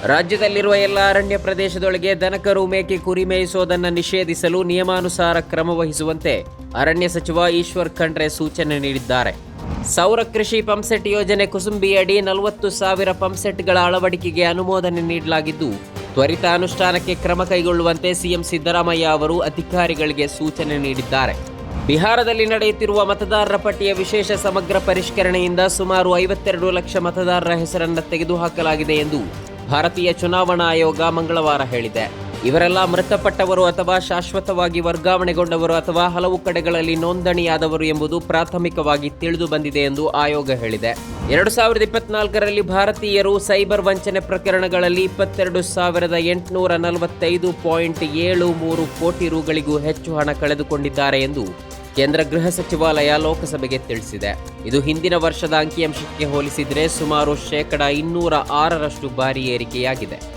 ರಾಜ್ಯದಲ್ಲಿರುವ ಎಲ್ಲ ಅರಣ್ಯ ಪ್ರದೇಶದೊಳಗೆ ದನಕರು ಮೇಕೆ ಕುರಿ ಮೇಯಿಸುವುದನ್ನು ನಿಷೇಧಿಸಲು ನಿಯಮಾನುಸಾರ ಕ್ರಮ ವಹಿಸುವಂತೆ ಅರಣ್ಯ ಸಚಿವ ಈಶ್ವರ್ ಖಂಡ್ರೆ ಸೂಚನೆ ನೀಡಿದ್ದಾರೆ. ಸೌರ ಕೃಷಿ ಪಂಪ್ಸೆಟ್ ಯೋಜನೆ ಕುಸುಂಬಿಯಡಿ 40,000 ಪಂಪ್ಸೆಟ್ಗಳ ಅಳವಡಿಕೆಗೆ ಅನುಮೋದನೆ ನೀಡಲಾಗಿದ್ದು, ತ್ವರಿತ ಅನುಷ್ಠಾನಕ್ಕೆ ಕ್ರಮ ಕೈಗೊಳ್ಳುವಂತೆ ಸಿಎಂ ಸಿದ್ದರಾಮಯ್ಯ ಅವರು ಅಧಿಕಾರಿಗಳಿಗೆ ಸೂಚನೆ ನೀಡಿದ್ದಾರೆ. ಬಿಹಾರದಲ್ಲಿ ನಡೆಯುತ್ತಿರುವ ಮತದಾರರ ಪಟ್ಟಿಯ ವಿಶೇಷ ಸಮಗ್ರ ಪರಿಷ್ಕರಣೆಯಿಂದ ಸುಮಾರು 52 ಲಕ್ಷ ಮತದಾರರ ಹೆಸರನ್ನು ತೆಗೆದುಹಾಕಲಾಗಿದೆ ಎಂದು ಭಾರತೀಯ ಚುನಾವಣಾ ಆಯೋಗ ಮಂಗಳವಾರ ಹೇಳಿದೆ. ಇವರೆಲ್ಲ ಮೃತಪಟ್ಟವರು ಅಥವಾ ಶಾಶ್ವತವಾಗಿ ವರ್ಗಾವಣೆಗೊಂಡವರು ಅಥವಾ ಹಲವು ಕಡೆಗಳಲ್ಲಿ ನೋಂದಣಿಯಾದವರು ಎಂಬುದು ಪ್ರಾಥಮಿಕವಾಗಿ ತಿಳಿದು ಬಂದಿದೆ ಎಂದು ಆಯೋಗ ಹೇಳಿದೆ. 2024ರಲ್ಲಿ ಭಾರತೀಯರು ಸೈಬರ್ ವಂಚನೆ ಪ್ರಕರಣಗಳಲ್ಲಿ 22,845.73 ಕೋಟಿ ರುಗಳಿಗೂ ಹೆಚ್ಚು ಹಣ ಕಳೆದುಕೊಂಡಿದ್ದಾರೆ ಎಂದು ಕೇಂದ್ರ ಗೃಹ ಸಚಿವಾಲಯ ಲೋಕಸಭೆಗೆ ತಿಳಿಸಿದೆ. ಇದು ಹಿಂದಿನ ವರ್ಷದ ಅಂಕಿಅಂಶಕ್ಕೆ ಹೋಲಿಸಿದರೆ ಸುಮಾರು 206% ಭಾರಿ ಏರಿಕೆಯಾಗಿದೆ.